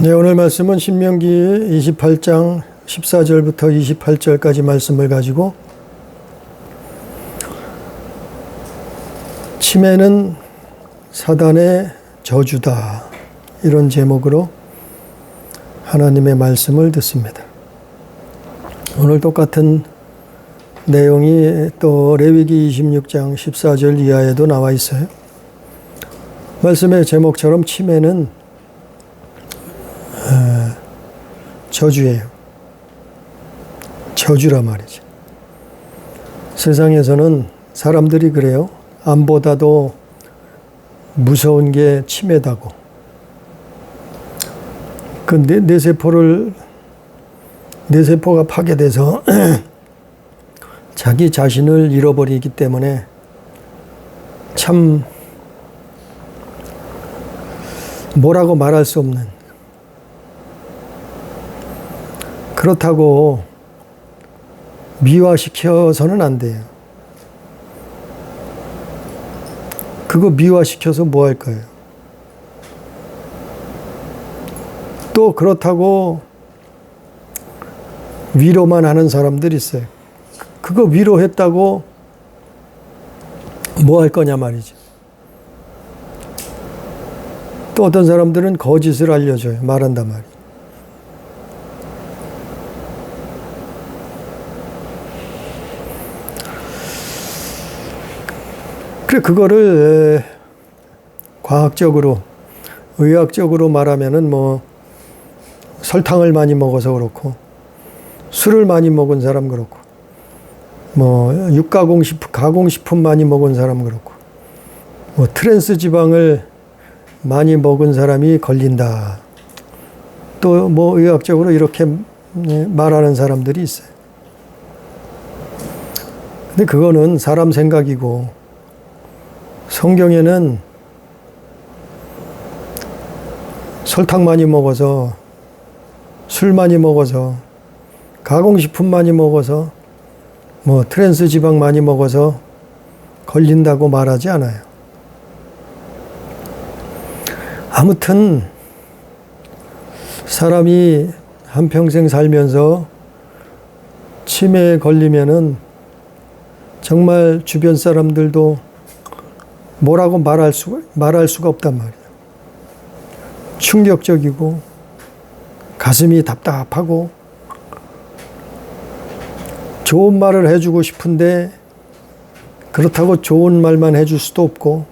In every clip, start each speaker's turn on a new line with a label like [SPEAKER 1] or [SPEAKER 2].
[SPEAKER 1] 네, 오늘 말씀은 신명기 28장 14절부터 28절까지 말씀을 가지고 치매는 사단의 저주다, 이런 제목으로 하나님의 말씀을 듣습니다. 오늘 똑같은 내용이 또 레위기 26장 14절 이하에도 나와 있어요. 말씀의 제목처럼 치매는 저주예요. 저주라 말이죠. 세상에서는 사람들이 그래요. 암보다도 무서운 게 치매다고. 그 뇌세포가 파괴돼서 자기 자신을 잃어버리기 때문에 참 뭐라고 말할 수 없는, 그렇다고 미화시켜서는 안 돼요. 그거 미화시켜서 뭐 할 거예요? 또 그렇다고 위로만 하는 사람들이 있어요. 그거 위로했다고 뭐 할 거냐 말이죠. 또 어떤 사람들은 거짓을 알려줘요. 말한단 말이에요. 그래, 그거를 과학적으로, 의학적으로 말하면은 뭐 설탕을 많이 먹어서 그렇고, 술을 많이 먹은 사람 그렇고, 뭐 가공식품 많이 먹은 사람 그렇고, 뭐 트랜스 지방을 많이 먹은 사람이 걸린다. 또 뭐 의학적으로 이렇게 말하는 사람들이 있어요. 근데 그거는 사람 생각이고, 성경에는 설탕 많이 먹어서, 술 많이 먹어서, 가공식품 많이 먹어서, 뭐 트랜스 지방 많이 먹어서 걸린다고 말하지 않아요. 아무튼 사람이 한평생 살면서 치매에 걸리면은 정말 주변 사람들도 뭐라고 말할 수가 없단 말이에요. 충격적이고 가슴이 답답하고 좋은 말을 해주고 싶은데 그렇다고 좋은 말만 해줄 수도 없고,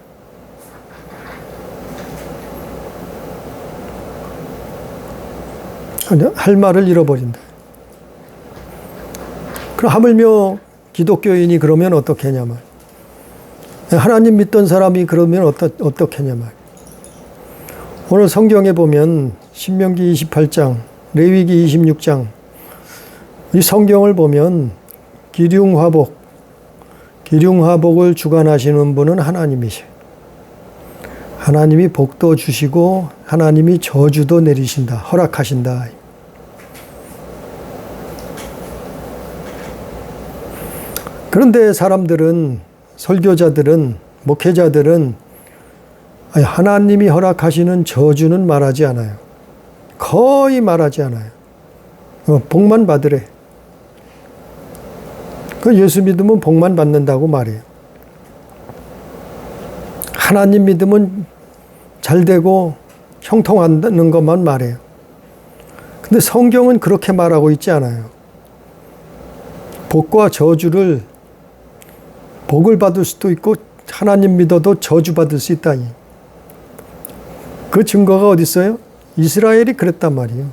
[SPEAKER 1] 할 말을 잃어버린다. 그럼 하물며 기독교인이 그러면 어떻겠냐 말. 하나님 믿던 사람이 그러면 어떻겠냐 말. 오늘 성경에 보면 신명기 28장, 레위기 26장, 이 성경을 보면 기륭화복을 주관하시는 분은 하나님이셔. 하나님이 복도 주시고 하나님이 저주도 내리신다, 허락하신다. 그런데 사람들은, 설교자들은, 목회자들은 하나님이 허락하시는 저주는 말하지 않아요. 거의 말하지 않아요. 복만 받으래. 그 예수 믿으면 복만 받는다고 말해요. 하나님 믿으면 잘 되고 형통한다는 것만 말해요. 근데 성경은 그렇게 말하고 있지 않아요. 복과 저주를, 복을 받을 수도 있고 하나님 믿어도 저주받을 수 있다니. 그 증거가 어디 있어요? 이스라엘이 그랬단 말이에요.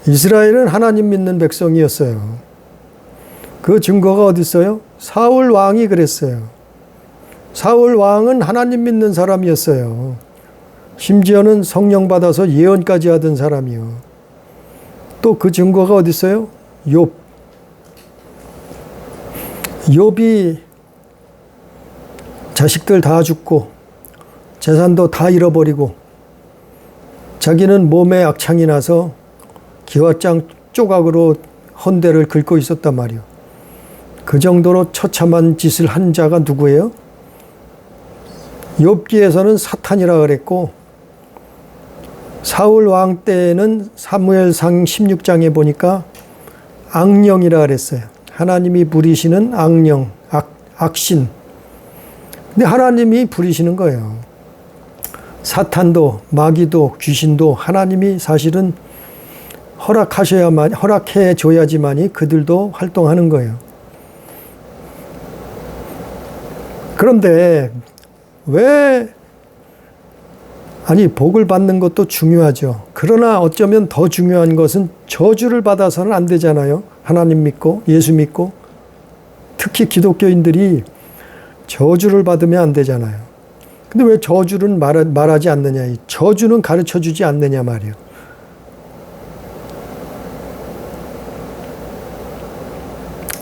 [SPEAKER 1] 이스라엘은 하나님 믿는 백성이었어요. 그 증거가 어디 있어요? 사울 왕이 그랬어요. 사울 왕은 하나님 믿는 사람이었어요. 심지어는 성령 받아서 예언까지 하던 사람이요. 또 그 증거가 어디 있어요? 욥이 자식들 다 죽고 재산도 다 잃어버리고 자기는 몸에 악창이 나서 기와장 조각으로 헌대를 긁고 있었단 말이에요. 그 정도로 처참한 짓을 한 자가 누구예요? 욥기에서는 사탄이라 그랬고 사울 왕 때는 사무엘상 16장에 보니까 악령이라 그랬어요. 하나님이 부리시는 악령, 악신. 근데 하나님이 부리시는 거예요. 사탄도 마귀도 귀신도 하나님이 사실은 허락해 줘야지만이 그들도 활동하는 거예요. 그런데 복을 받는 것도 중요하죠. 그러나 어쩌면 더 중요한 것은 저주를 받아서는 안 되잖아요. 하나님 믿고 예수 믿고 특히 기독교인들이 저주를 받으면 안 되잖아요. 근데 왜 저주는 말하지 않느냐. 저주는 가르쳐 주지 않느냐 말이에요.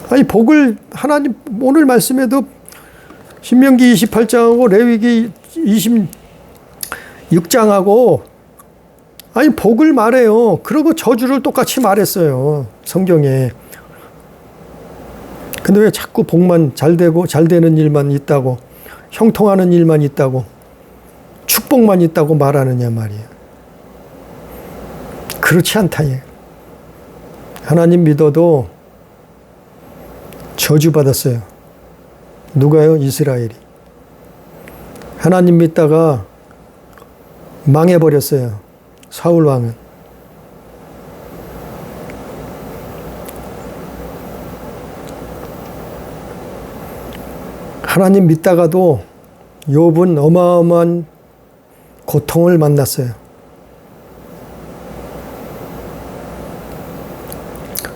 [SPEAKER 1] 아니 복을 하나님 오늘 말씀에도 신명기 28장하고 레위기 26장하고 아니 복을 말해요. 그리고 저주를 똑같이 말했어요. 성경에. 근데 왜 자꾸 복만 잘 되고 잘 되는 일만 있다고 형통하는 일만 있다고 축복만 있다고 말하느냐 말이에요. 그렇지 않다. 하나님 믿어도 저주받았어요. 누가요? 이스라엘이. 하나님 믿다가 망해버렸어요. 사울 왕은. 하나님 믿다가도 욥은 어마어마한 고통을 만났어요.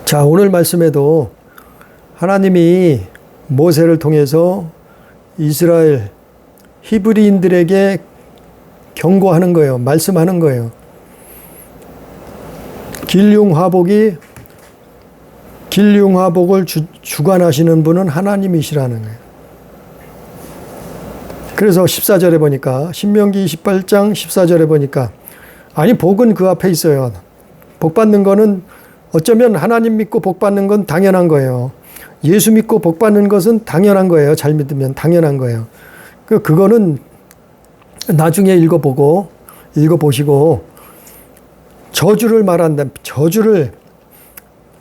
[SPEAKER 1] 자, 오늘 말씀에도 하나님이 모세를 통해서 이스라엘 히브리인들에게 경고하는 거예요. 말씀하는 거예요. 길흉화복을 주관하시는 분은 하나님이시라는 거예요. 그래서 14절에 보니까 신명기 28장 14절에 보니까 아니 복은 그 앞에 있어요. 복 받는 거는 어쩌면 하나님 믿고 복 받는 건 당연한 거예요. 예수 믿고 복 받는 것은 당연한 거예요. 잘 믿으면 당연한 거예요. 그거는 나중에 읽어보시고 저주를 말한다.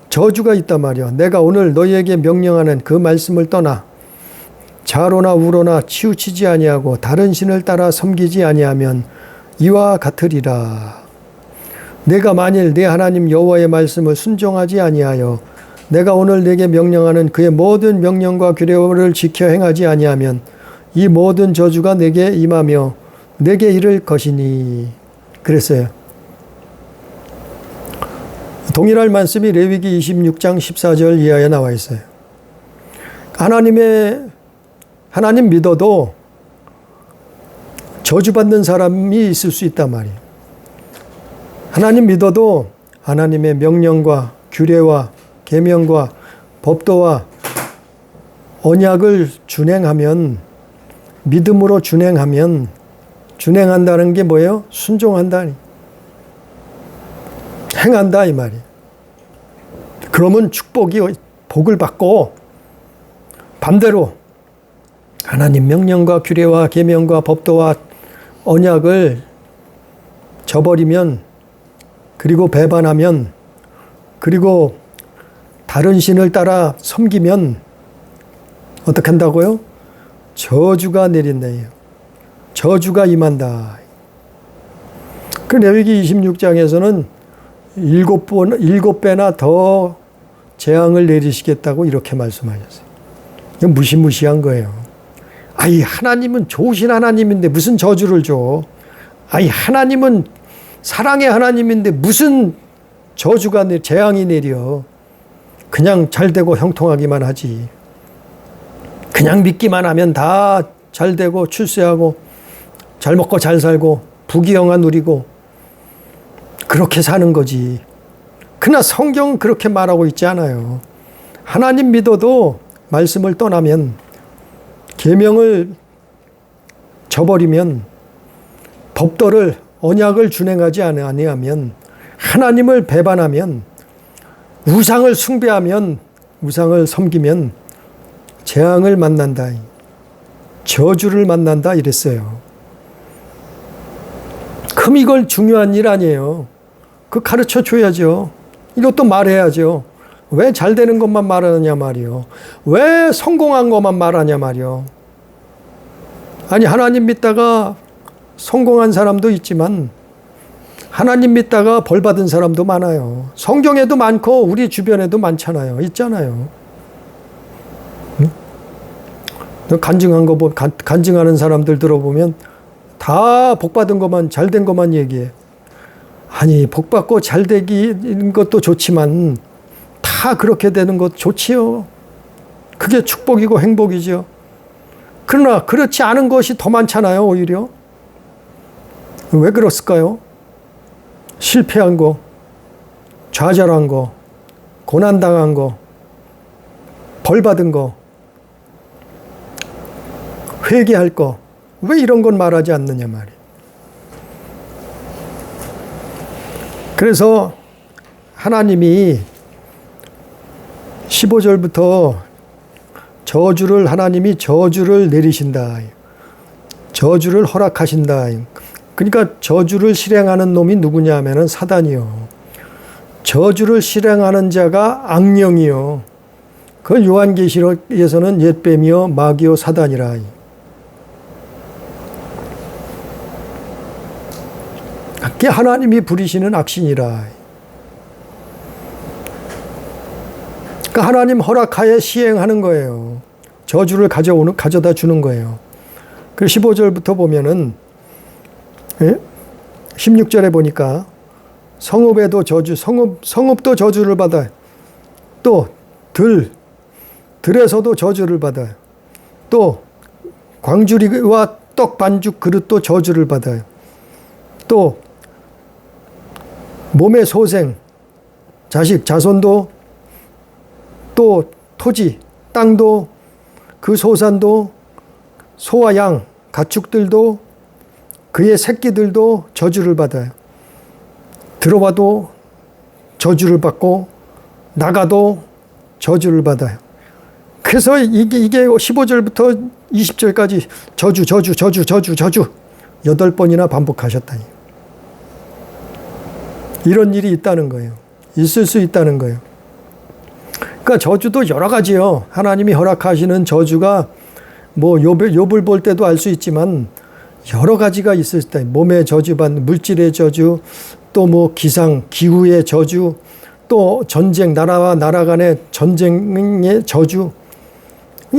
[SPEAKER 1] 저주가 있단 말이야. 내가 오늘 너희에게 명령하는 그 말씀을 떠나 좌로나 우로나 치우치지 아니하고 다른 신을 따라 섬기지 아니하면 이와 같으리라. 내가 만일 내 하나님 여호와의 말씀을 순종하지 아니하여 내가 오늘 내게 명령하는 그의 모든 명령과 규례를 지켜 행하지 아니하면 이 모든 저주가 내게 임하며 내게 이를 것이니. 그랬어요. 동일한 말씀이 레위기 26장 14절 이하에 나와 있어요. 하나님 믿어도 저주받는 사람이 있을 수 있단 말이에요. 하나님 믿어도 하나님의 명령과 규례와 계명과 법도와 언약을 준행하면, 믿음으로 준행한다는 게 뭐예요? 순종한다. 행한다 이 말이에요. 그러면 복을 받고 반대로 하나님 명령과 규례와 계명과 법도와 언약을 저버리면, 그리고 배반하면, 그리고 다른 신을 따라 섬기면 어떻게 한다고요? 저주가 내린다. 저주가 임한다. 그 레위기 26장에서는 7배나 더 재앙을 내리시겠다고 이렇게 말씀하셨어요. 이건 무시무시한 거예요. 아이, 하나님은 좋으신 하나님인데 무슨 저주를 줘? 아이, 하나님은 사랑의 하나님인데 무슨 재앙이 내려? 그냥 잘 되고 형통하기만 하지. 그냥 믿기만 하면 다 잘 되고 출세하고 잘 먹고 잘 살고 부귀영화 누리고 그렇게 사는 거지. 그러나 성경은 그렇게 말하고 있지 않아요. 하나님 믿어도 말씀을 떠나면, 계명을 저버리면, 법도를 언약을 준행하지 아니하면, 하나님을 배반하면, 우상을 숭배하면, 우상을 섬기면 재앙을 만난다. 저주를 만난다 이랬어요. 그럼 이걸 중요한 일 아니에요. 그 가르쳐 줘야죠. 이것도 말해야죠. 왜 잘 되는 것만 말하느냐 말이요. 왜 성공한 것만 말하냐 말이요. 아니, 하나님 믿다가 성공한 사람도 있지만 하나님 믿다가 벌 받은 사람도 많아요. 성경에도 많고 우리 주변에도 많잖아요. 있잖아요. 응? 간증하는 사람들 들어보면 다 복 받은 것만, 잘 된 것만 얘기해. 아니, 복 받고 잘 되는 것도 좋지만 다 그렇게 되는 것 좋지요. 그게 축복이고 행복이죠. 그러나 그렇지 않은 것이 더 많잖아요, 오히려. 왜 그렇을까요? 실패한 거, 좌절한 거, 고난당한 거, 벌 받은 거, 회개할 거, 왜 이런 건 말하지 않느냐 말이에요. 그래서 하나님이 15절부터 하나님이 저주를 내리신다. 저주를 허락하신다. 그러니까 저주를 실행하는 놈이 누구냐 하면은 사단이요. 저주를 실행하는 자가 악령이요. 그걸 요한계시록에서는 옛뱀이요 마귀요 사단이라. 그게 하나님이 부리시는 악신이라. 그러니까 하나님 허락하에 시행하는 거예요. 저주를 가져다 주는 거예요. 그 15절부터 보면은 16절에 보니까 성읍에도 저주, 성읍도 저주를 받아요. 또 들에서도 저주를 받아요. 또 광주리와 떡 반죽 그릇도 저주를 받아요. 또 몸의 소생, 자식, 자손도 또 토지, 땅도 그 소산도 소와 양, 가축들도 그의 새끼들도 저주를 받아요. 들어와도 저주를 받고 나가도 저주를 받아요. 그래서 이게 15절부터 20절까지 저주 8번이나 반복하셨다니. 이런 일이 있다는 거예요. 있을 수 있다는 거예요. 그러니까 저주도 여러 가지요. 하나님이 허락하시는 저주가 뭐 욥을 볼 때도 알 수 있지만 여러 가지가 있을 때 몸의 저주받는 물질의 저주, 또 뭐 기후의 저주, 또 전쟁, 나라와 나라 간의 전쟁의 저주,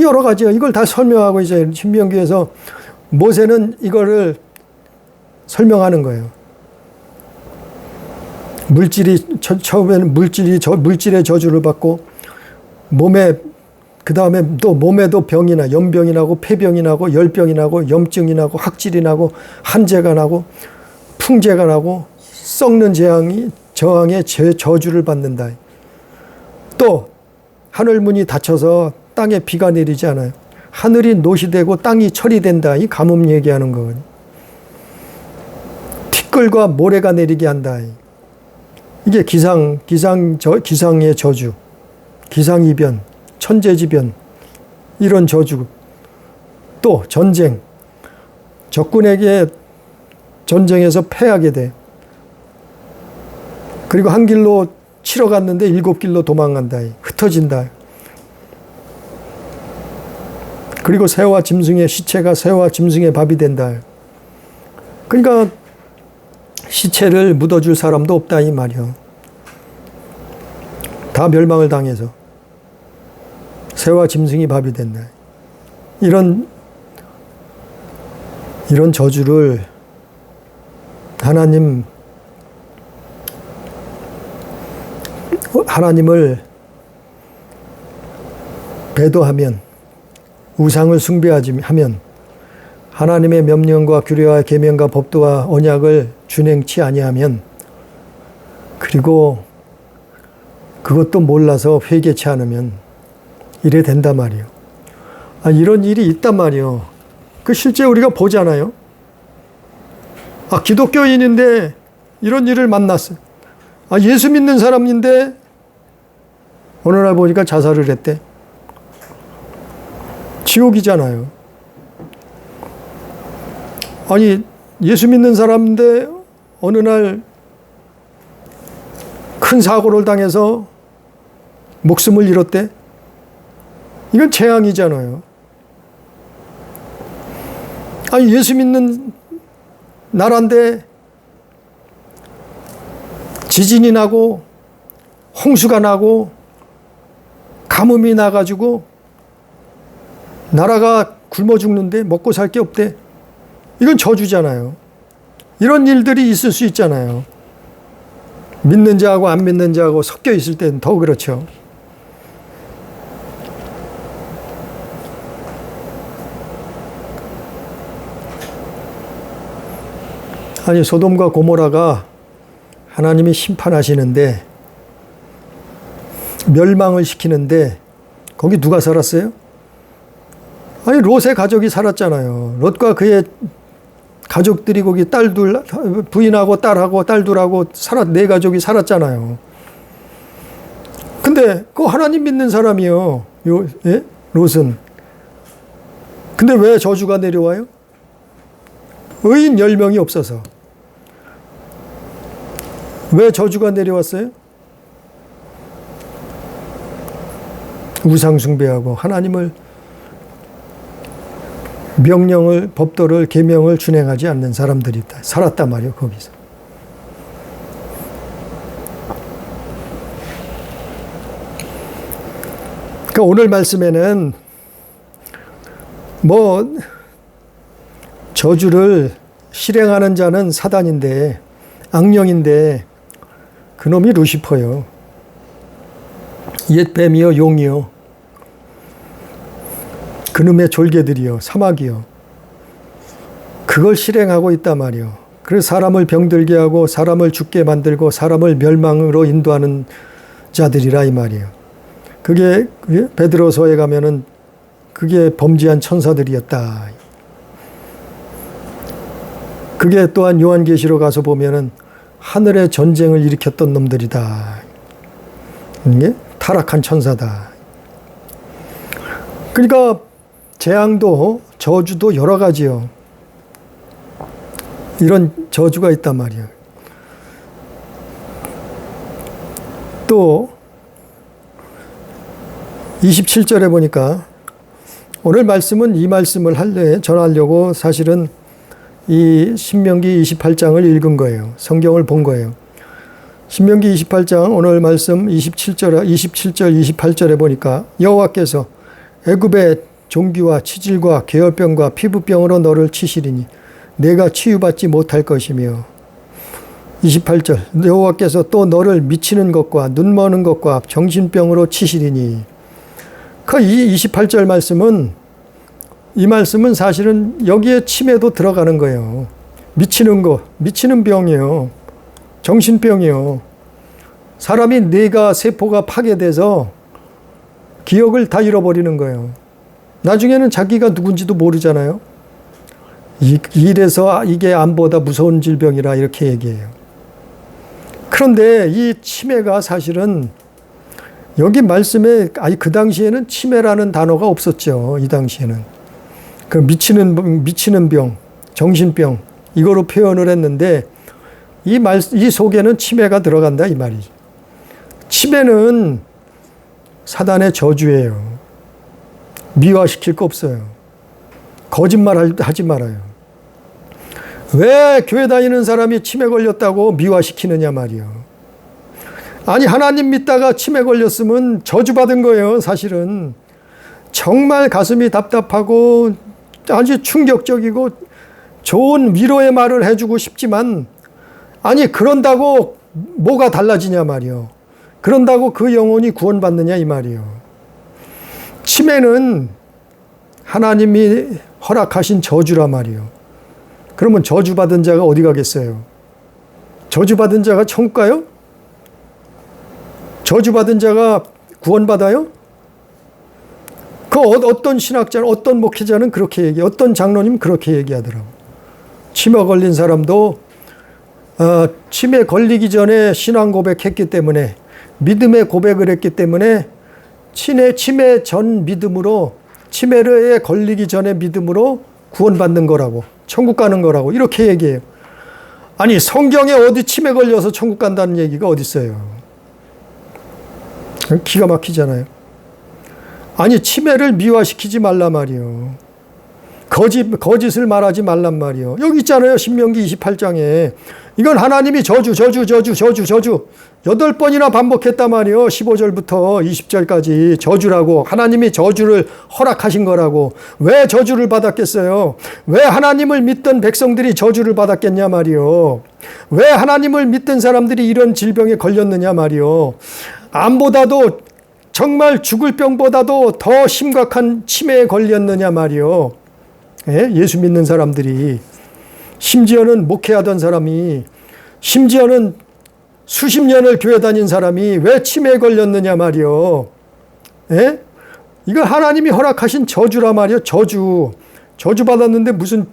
[SPEAKER 1] 여러 가지요. 이걸 다 설명하고 이제 신명기에서 모세는 이거를 설명하는 거예요. 처음에는 물질의 저주를 받고 그 다음에 또 몸에도 병이 나, 연병이 나고, 폐병이 나고, 열병이 나고, 염증이 나고, 학질이 나고, 한재가 나고, 풍재가 나고, 썩는 저항의 저주를 받는다. 또 하늘문이 닫혀서 땅에 비가 내리지 않아요. 하늘이 노시 되고 땅이 철이 된다. 이 가뭄 얘기하는 거거든요. 티끌과 모래가 내리게 한다. 이게 기상의 저주, 기상이변, 천재지변, 이런 저주. 또 전쟁, 적군에게 전쟁에서 패하게 돼. 그리고 한 길로 치러 갔는데 7길로 도망간다. 흩어진다. 그리고 새와 짐승의 시체가 새와 짐승의 밥이 된다. 그러니까 시체를 묻어줄 사람도 없다 이 말이요. 다 멸망을 당해서 새와 짐승이 밥이 된다. 이런 저주를 하나님을 배도하면, 우상을 숭배하면, 하나님의 명령과 규례와 계명과 법도와 언약을 준행치 아니하면, 그리고 그것도 몰라서 회개치 않으면 이래 된단 말이에요. 이런 일이 있단 말이에요. 그 실제 우리가 보잖아요. 기독교인인데 이런 일을 만났어요. 예수 믿는 사람인데 어느 날 보니까 자살을 했대. 지옥이잖아요. 예수 믿는 사람인데 어느 날 큰 사고를 당해서 목숨을 잃었대? 이건 재앙이잖아요. 아니, 예수 믿는 나라인데 지진이 나고 홍수가 나고 가뭄이 나가지고 나라가 굶어 죽는데 먹고 살 게 없대. 이건 저주잖아요. 이런 일들이 있을 수 있잖아요. 믿는 자하고 안 믿는 자하고 섞여 있을 때는 더 그렇죠. 아니, 소돔과 고모라가 하나님이 심판하시는데 멸망을 시키는데 거기 누가 살았어요? 아니, 롯의 가족이 살았잖아요. 롯과 그의 가족들이 거기 딸둘, 부인하고 딸하고 딸둘하고 네 가족이 살았잖아요. 근데 그 하나님 믿는 사람이요. 예? 롯은. 근데 왜 저주가 내려와요? 의인 10명이 없어서. 왜 저주가 내려왔어요? 우상숭배하고 하나님을 명령을, 법도를, 계명을 준행하지 않는 사람들이 살았단 말이에요, 거기서. 그러니까 오늘 말씀에는 저주를 실행하는 자는 사단인데, 악령인데, 그놈이 루시퍼요. 옛 뱀이요, 용이요. 그놈의 졸개들이요, 사마귀요. 그걸 실행하고 있단 말이요. 그래서 사람을 병들게 하고 사람을 죽게 만들고 사람을 멸망으로 인도하는 자들이라 이 말이에요. 그게 베드로서에 가면은 그게 범죄한 천사들이었다. 그게 또한 요한계시록 가서 보면은 하늘의 전쟁을 일으켰던 놈들이다. 이게 타락한 천사다. 그러니까 재앙도 저주도 여러 가지요. 이런 저주가 있단 말이에요. 또 27절에 보니까 오늘 말씀은 이 말씀을 전하려고 사실은 이 신명기 28장을 읽은 거예요. 성경을 본 거예요. 신명기 28장 오늘 말씀 27절 28절에 보니까 여호와께서 애굽의 종기와 치질과 계열병과 피부병으로 너를 치시리니 내가 치유받지 못할 것이며 28절 여호와께서 또 너를 미치는 것과 눈머는 것과 정신병으로 치시리니 그 이 28절 말씀은 이 말씀은 사실은 여기에 치매도 들어가는 거예요. 미치는 것, 미치는 병이요. 정신병이요. 사람이 뇌가 세포가 파괴돼서 기억을 다 잃어버리는 거예요. 나중에는 자기가 누군지도 모르잖아요. 이래서 이게 암보다 무서운 질병이라 이렇게 얘기해요. 그런데 이 치매가 사실은 여기 말씀에 그 당시에는 치매라는 단어가 없었죠. 이 당시에는. 그 미치는 병, 정신병 이거로 표현을 했는데 이 속에는 치매가 들어간다 이 말이죠. 치매는 사단의 저주예요. 미화시킬 거 없어요. 거짓말 하지 말아요. 왜 교회 다니는 사람이 치매 걸렸다고 미화시키느냐 말이요. 아니 하나님 믿다가 치매 걸렸으면 저주받은 거예요. 사실은 정말 가슴이 답답하고 아주 충격적이고 좋은 위로의 말을 해주고 싶지만 아니 그런다고 뭐가 달라지냐 말이요. 그런다고 그 영혼이 구원받느냐 이 말이요. 치매는 하나님이 허락하신 저주라 말이요. 그러면 저주받은 자가 어디 가겠어요? 저주받은 자가 천국 가요? 저주받은 자가 구원받아요? 그 어떤 신학자는 어떤 목회자는 그렇게 얘기해. 어떤 장로님 그렇게 얘기하더라고. 치매 걸린 사람도 치매 걸리기 전에 신앙 고백했기 때문에 믿음의 고백을 했기 때문에 치매 전 믿음으로 치매에 걸리기 전에 믿음으로 구원받는 거라고 천국 가는 거라고 이렇게 얘기해요. 아니 성경에 어디 치매 걸려서 천국 간다는 얘기가 어디 있어요? 기가 막히잖아요. 아니 치매를 미화시키지 말란 말이요. 거짓을 말하지 말란 말이요. 여기 있잖아요. 신명기 28장에. 이건 하나님이 저주 8번이나 반복했단 말이요. 15절부터 20절까지 저주라고. 하나님이 저주를 허락하신 거라고. 왜 저주를 받았겠어요? 왜 하나님을 믿던 백성들이 저주를 받았겠냐 말이요. 왜 하나님을 믿던 사람들이 이런 질병에 걸렸느냐 말이요. 암보다도 정말 죽을 병보다도 더 심각한 치매에 걸렸느냐 말이요. 예수 믿는 사람들이, 심지어는 목회하던 사람이, 심지어는 수십 년을 교회 다닌 사람이 왜 치매에 걸렸느냐 말이요. 이거 하나님이 허락하신 저주라 말이요. 저주 받았는데 무슨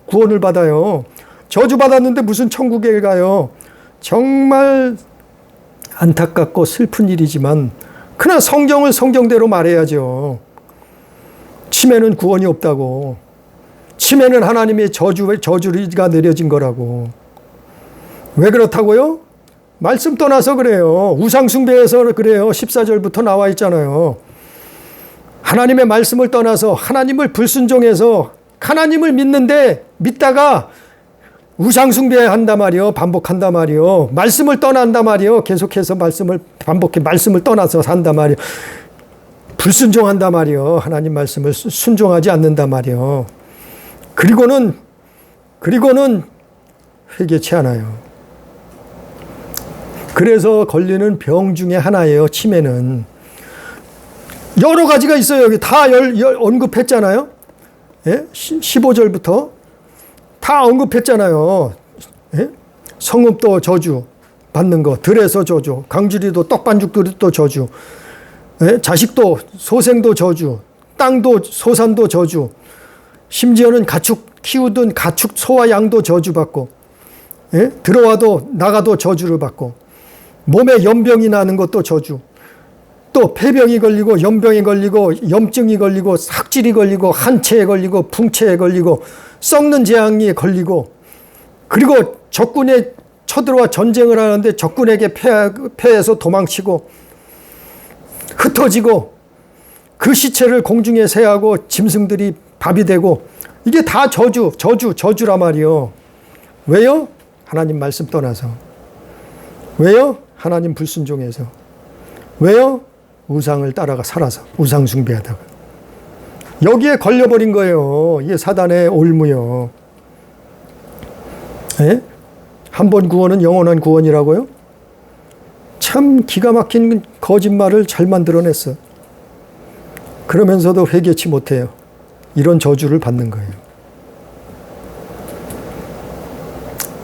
[SPEAKER 1] 구원을 받아요. 저주 받았는데 무슨 천국에 가요. 정말 안타깝고 슬픈 일이지만 그러나 성경을 성경대로 말해야죠. 치매는 구원이 없다고. 치매는 하나님의 저주가 내려진 거라고. 왜 그렇다고요? 말씀 떠나서 그래요. 우상숭배에서 그래요. 14절부터 나와 있잖아요. 하나님의 말씀을 떠나서 하나님을 불순종해서 하나님을 믿다가 우상숭배한단 말이요. 반복한단 말이요. 말씀을 떠난단 말이요. 계속해서 말씀을 떠나서 산단 말이요. 불순종한단 말이요. 하나님 말씀을 순종하지 않는단 말이요. 그리고는 회개치 않아요. 그래서 걸리는 병 중에 하나예요. 치매는. 여러 가지가 있어요. 여기 다 언급했잖아요. 15절부터 다 언급했잖아요. 성읍도 저주 받는 거, 들에서 저주, 강주리도 떡반죽들도 저주, 자식도 소생도 저주, 땅도 소산도 저주, 심지어는 가축 키우던 가축 소와 양도 저주받고, 들어와도 나가도 저주를 받고, 몸에 연병이 나는 것도 저주, 또 폐병이 걸리고 연병이 걸리고 염증이 걸리고 삭질이 걸리고 한체에 걸리고 풍체에 걸리고 썩는 재앙이 걸리고, 그리고 적군에 쳐들어와 전쟁을 하는데 적군에게 패해서 도망치고 흩어지고 그 시체를 공중에 세하고 짐승들이 밥이 되고, 이게 다 저주라 말이요. 왜요? 하나님 말씀 떠나서. 왜요? 하나님 불순종해서. 왜요? 우상을 따라가 살아서 우상 숭배하다가. 여기에 걸려버린 거예요. 이게 사단의 올무요. 한 번 구원은 영원한 구원이라고요? 참 기가 막힌 거짓말을 잘 만들어냈어. 그러면서도 회개치 못해요. 이런 저주를 받는 거예요.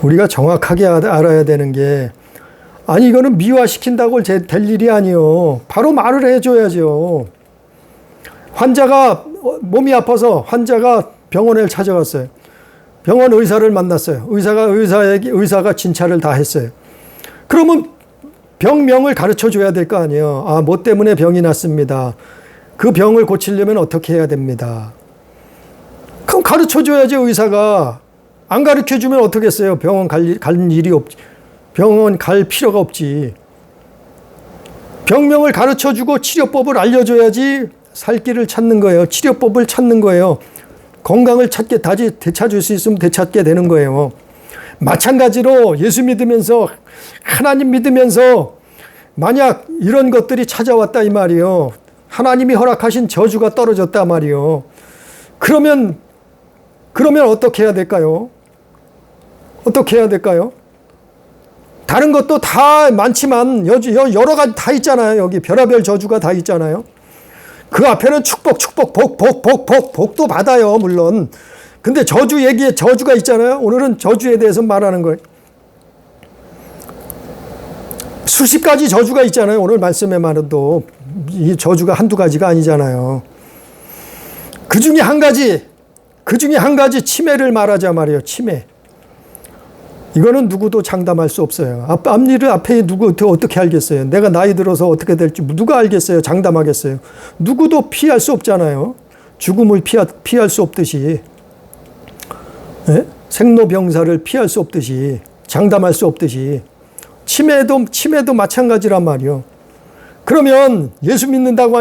[SPEAKER 1] 우리가 정확하게 알아야 되는 게, 아니 이거는 미화시킨다고 될 일이 아니요. 바로 말을 해줘야죠. 환자가 몸이 아파서 환자가 병원을 찾아갔어요. 병원 의사를 만났어요. 의사가 진찰을 다 했어요. 그러면 병명을 가르쳐 줘야 될 거 아니에요. 아, 뭐 때문에 병이 났습니다. 그 병을 고치려면 어떻게 해야 됩니다. 그럼 가르쳐 줘야지. 의사가 안 가르쳐 주면 어떻겠어요. 병원 갈 일이 없지. 병원 갈 필요가 없지. 병명을 가르쳐 주고 치료법을 알려줘야지 살 길을 찾는 거예요. 치료법을 찾는 거예요. 건강을 되찾을 수 있으면 되찾게 되는 거예요. 마찬가지로 예수 믿으면서, 하나님 믿으면서 만약 이런 것들이 찾아왔다 이 말이요. 하나님이 허락하신 저주가 떨어졌다 말이요. 그러면 어떻게 해야 될까요? 어떻게 해야 될까요? 다른 것도 다 많지만 여러 가지 다 있잖아요. 여기 별의별 저주가 다 있잖아요. 그 앞에는 복도 받아요, 물론. 근데 얘기에 저주가 있잖아요. 오늘은 저주에 대해서 말하는 거예요. 수십 가지 저주가 있잖아요. 오늘 말씀에 말해도 이 저주가 한두 가지가 아니잖아요. 그 중에 한 가지 치매를 말하자 말이에요. 치매. 이거는 누구도 장담할 수 없어요. 앞일을 앞에 어떻게 알겠어요? 내가 나이 들어서 어떻게 될지 누가 알겠어요? 장담하겠어요? 누구도 피할 수 없잖아요. 죽음을 피할 수 없듯이, 생로병사를 피할 수 없듯이 장담할 수 없듯이 치매도 마찬가지란 말이요. 그러면 예수 믿는다고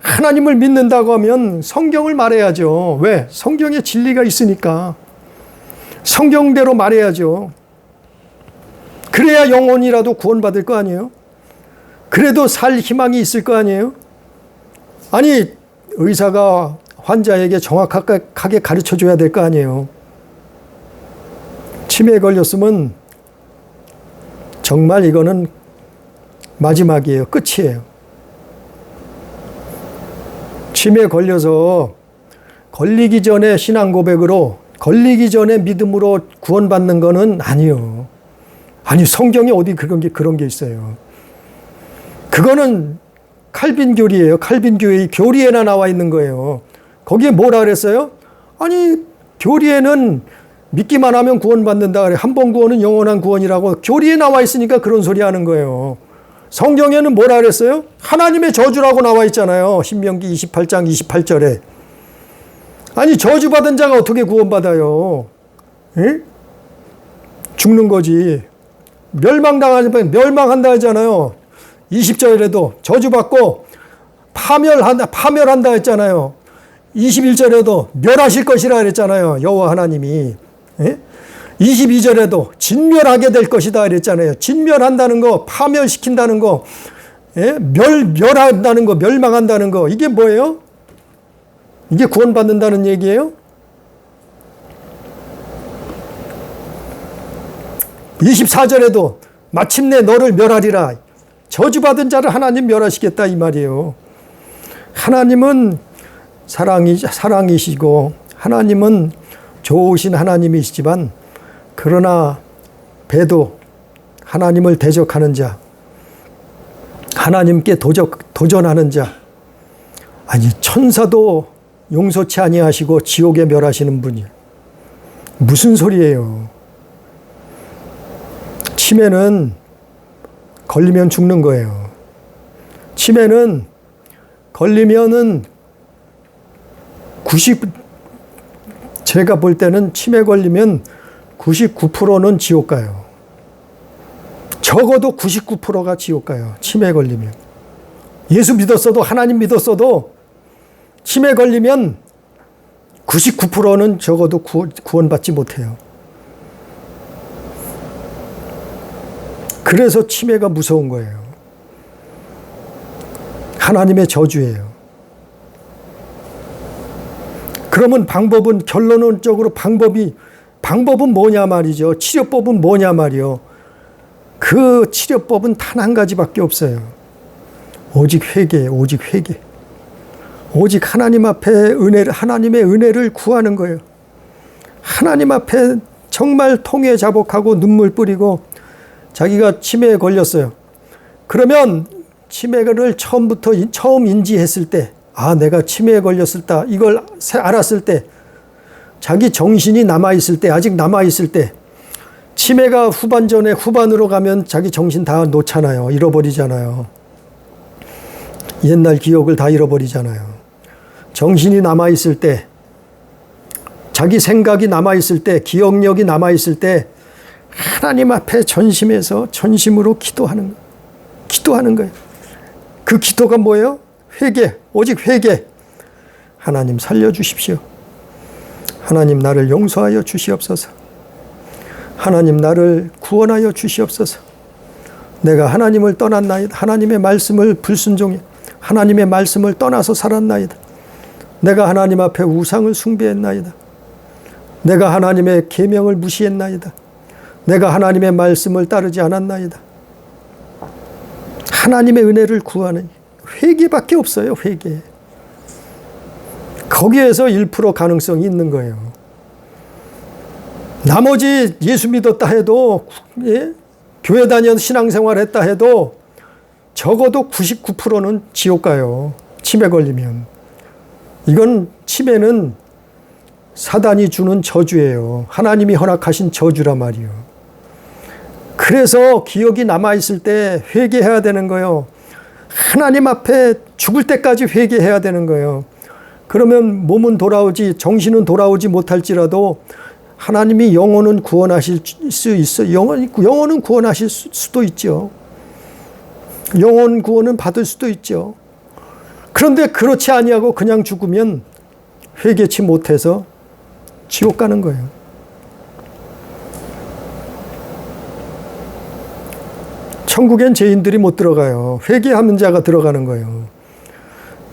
[SPEAKER 1] 하나님을 믿는다고 하면 성경을 말해야죠. 왜? 성경에 진리가 있으니까. 성경대로 말해야죠. 그래야 영혼이라도 구원받을 거 아니에요? 그래도 살 희망이 있을 거 아니에요? 아니, 의사가 환자에게 정확하게 가르쳐 줘야 될 거 아니에요? 치매에 걸렸으면 정말 이거는 마지막이에요. 끝이에요. 치매에 걸려서 걸리기 전에 신앙 고백으로, 걸리기 전에 믿음으로 구원받는 거는 아니요. 아니, 성경에 어디 그런 게 있어요. 그거는 칼빈 교리예요. 칼빈 교리 교리에나 나와 있는 거예요. 거기에 뭐라 그랬어요? 아니, 교리에는 믿기만 하면 구원받는다 그래. 한 번 구원은 영원한 구원이라고 교리에 나와 있으니까 그런 소리 하는 거예요. 성경에는 뭐라 그랬어요? 하나님의 저주라고 나와 있잖아요. 신명기 28장 28절에. 아니, 저주받은 자가 어떻게 구원받아요? 에? 죽는 거지. 멸망한다 하잖아요. 20절에도 저주받고 파멸한다 했잖아요. 21절에도 멸하실 것이라 그랬잖아요. 여호와 하나님이. 예? 22절에도 진멸하게 될 것이다 그랬잖아요. 진멸한다는 거, 파멸시킨다는 거, 예? 멸한다는 거, 멸망한다는 거. 이게 뭐예요? 이게 구원받는다는 얘기예요? 24절에도 마침내 너를 멸하리라. 저주받은 자를 하나님 멸하시겠다 이 말이에요. 하나님은 사랑이시고 하나님은 좋으신 하나님이시지만, 그러나 배도 하나님을 대적하는 자, 하나님께 도전하는 자, 아니 천사도 용서치 아니하시고 지옥에 멸하시는 분이 무슨 소리예요? 치매는 걸리면 죽는 거예요. 치매는 걸리면은 제가 볼 때는 치매 걸리면 99%는 지옥 가요. 적어도 99%가 지옥 가요. 치매 걸리면. 예수 믿었어도, 하나님 믿었어도 치매 걸리면 99%는 적어도 구원받지 못해요. 그래서 치매가 무서운 거예요. 하나님의 저주예요. 그러면 결론적으로 방법은 뭐냐 말이죠. 치료법은 뭐냐 말이요. 그 치료법은 단 한 가지밖에 없어요. 오직 회개, 오직 회개. 오직 하나님 앞에 하나님의 은혜를 구하는 거예요. 하나님 앞에 정말 통회 자복하고 눈물 뿌리고, 자기가 치매에 걸렸어요. 그러면 치매를 처음 인지했을 때, 아, 내가 치매에 걸렸을다, 이걸 알았을 때, 자기 정신이 남아있을 때, 아직 남아있을 때, 치매가 후반으로 가면 자기 정신 다 놓잖아요. 잃어버리잖아요. 옛날 기억을 다 잃어버리잖아요. 정신이 남아있을 때, 자기 생각이 남아있을 때, 기억력이 남아있을 때, 하나님 앞에 전심으로 기도하는 거예요. 그 기도가 뭐예요? 회개, 오직 회개. 하나님 살려주십시오. 하나님 나를 용서하여 주시옵소서. 하나님 나를 구원하여 주시옵소서. 내가 하나님을 떠났나이다. 하나님의 말씀을 불순종해 하나님의 말씀을 떠나서 살았나이다. 내가 하나님 앞에 우상을 숭배했나이다. 내가 하나님의 계명을 무시했나이다. 내가 하나님의 말씀을 따르지 않았나이다. 하나님의 은혜를 구하는 회개밖에 없어요. 회개. 거기에서 1% 가능성이 있는 거예요. 나머지 예수 믿었다 해도, 교회 다녀서 신앙생활 했다 해도 적어도 99%는 지옥 가요. 치매 걸리면. 이건 치매는 사단이 주는 저주예요. 하나님이 허락하신 저주란 말이에요. 그래서 기억이 남아있을 때 회개해야 되는 거예요. 하나님 앞에 죽을 때까지 회개해야 되는 거예요. 그러면 몸은 정신은 돌아오지 못할지라도 하나님이 영혼은 구원하실 수 있어. 영혼은 구원하실 수도 있죠. 영혼 구원은 받을 수도 있죠. 그런데 그렇지 아니하고 그냥 죽으면 회개치 못해서 지옥 가는 거예요. 천국엔 죄인들이 못 들어가요. 회개하는 자가 들어가는 거예요.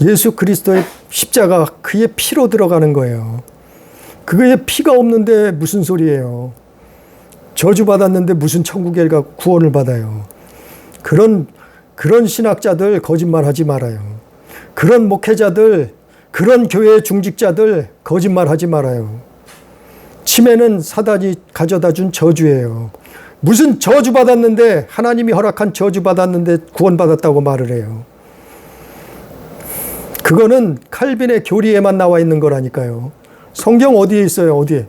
[SPEAKER 1] 예수 그리스도의 십자가, 그의 피로 들어가는 거예요. 그의 피가 없는데 무슨 소리예요. 저주받았는데 무슨 천국에 가고 구원을 받아요. 그런 신학자들 거짓말하지 말아요. 그런 목회자들, 그런 교회 중직자들 거짓말하지 말아요. 치매는 사단이 가져다 준 저주예요. 무슨 저주받았는데, 하나님이 허락한 저주받았는데 구원받았다고 말을 해요. 그거는 칼빈의 교리에만 나와 있는 거라니까요. 성경 어디에 있어요? 어디에?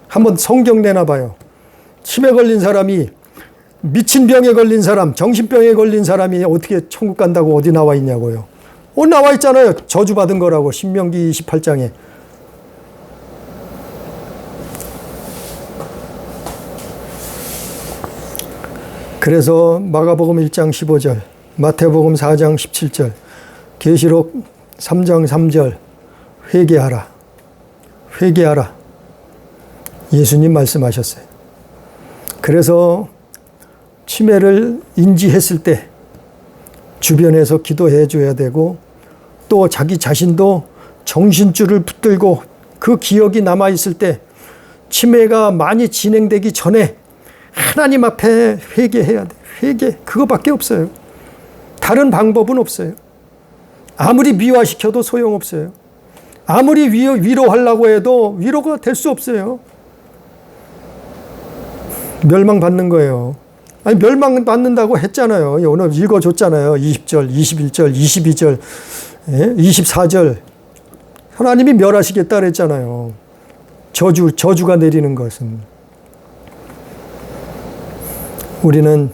[SPEAKER 1] 한번 성경 내놔봐요. 치매 걸린 사람이, 미친 병에 걸린 사람, 정신병에 걸린 사람이 어떻게 천국 간다고 어디 나와 있냐고요. 나와 있잖아요. 저주받은 거라고, 신명기 28장에. 그래서 마가복음 1장 15절, 마태복음 4장 17절, 계시록 3장 3절, 회개하라. 회개하라. 예수님 말씀하셨어요. 그래서 치매를 인지했을 때 주변에서 기도해 줘야 되고, 또 자기 자신도 정신줄을 붙들고 그 기억이 남아있을 때, 치매가 많이 진행되기 전에 하나님 앞에 회개해야 돼. 회개. 그거밖에 없어요. 다른 방법은 없어요. 아무리 미화시켜도 소용없어요. 아무리 위로하려고 해도 위로가 될 수 없어요. 멸망받는 거예요. 아니, 멸망받는다고 했잖아요. 오늘 읽어줬잖아요. 20절, 21절, 22절, 24절. 하나님이 멸하시겠다 그랬잖아요. 저주가 내리는 것은. 우리는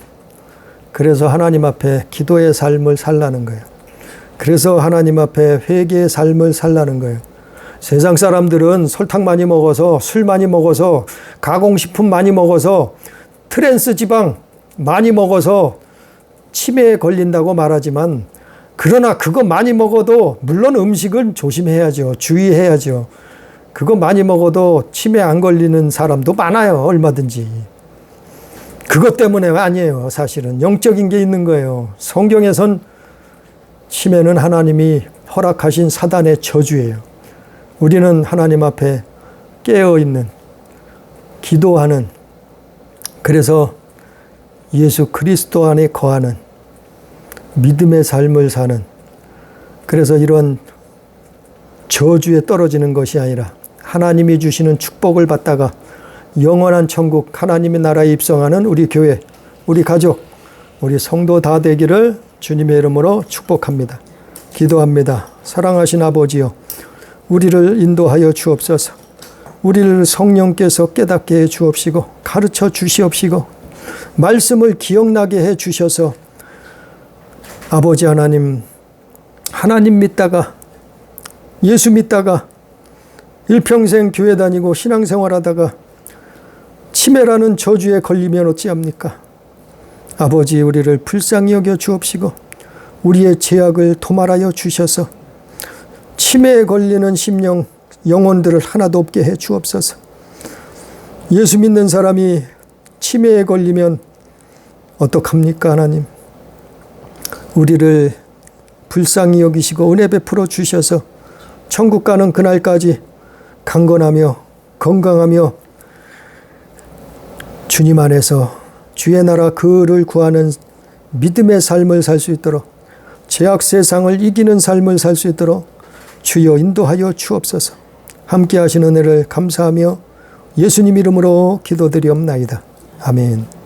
[SPEAKER 1] 그래서 하나님 앞에 기도의 삶을 살라는 거예요. 그래서 하나님 앞에 회개의 삶을 살라는 거예요. 세상 사람들은 설탕 많이 먹어서, 술 많이 먹어서, 가공식품 많이 먹어서, 트랜스 지방 많이 먹어서 치매에 걸린다고 말하지만, 그러나 그거 많이 먹어도, 물론 음식은 조심해야죠. 주의해야죠. 그거 많이 먹어도 치매 안 걸리는 사람도 많아요. 얼마든지. 그것 때문에 아니에요. 사실은 영적인 게 있는 거예요. 성경에선 치매는 하나님이 허락하신 사단의 저주예요. 우리는 하나님 앞에 깨어있는, 기도하는, 그래서 예수 그리스도 안에 거하는 믿음의 삶을 사는, 그래서 이런 저주에 떨어지는 것이 아니라 하나님이 주시는 축복을 받다가 영원한 천국, 하나님의 나라에 입성하는 우리 교회, 우리 가족, 우리 성도 다 되기를 주님의 이름으로 축복합니다. 기도합니다. 사랑하신 아버지여, 우리를 인도하여 주옵소서. 우리를 성령께서 깨닫게 해 주옵시고, 가르쳐 주시옵시고, 말씀을 기억나게 해 주셔서 아버지 하나님 믿다가, 예수 믿다가 일평생 교회 다니고 신앙생활하다가 치매라는 저주에 걸리면 어찌합니까? 아버지, 우리를 불쌍히 여겨 주옵시고 우리의 죄악을 도말하여 주셔서 치매에 걸리는 심령, 영혼들을 하나도 없게 해 주옵소서. 예수 믿는 사람이 치매에 걸리면 어떡합니까, 하나님? 우리를 불쌍히 여기시고 은혜 베풀어 주셔서 천국 가는 그날까지 강건하며 건강하며 주님 안에서 주의 나라 그를 구하는 믿음의 삶을 살 수 있도록, 죄악 세상을 이기는 삶을 살 수 있도록 주여 인도하여 주옵소서. 함께 하신 은혜를 감사하며 예수님 이름으로 기도드리옵나이다. 아멘.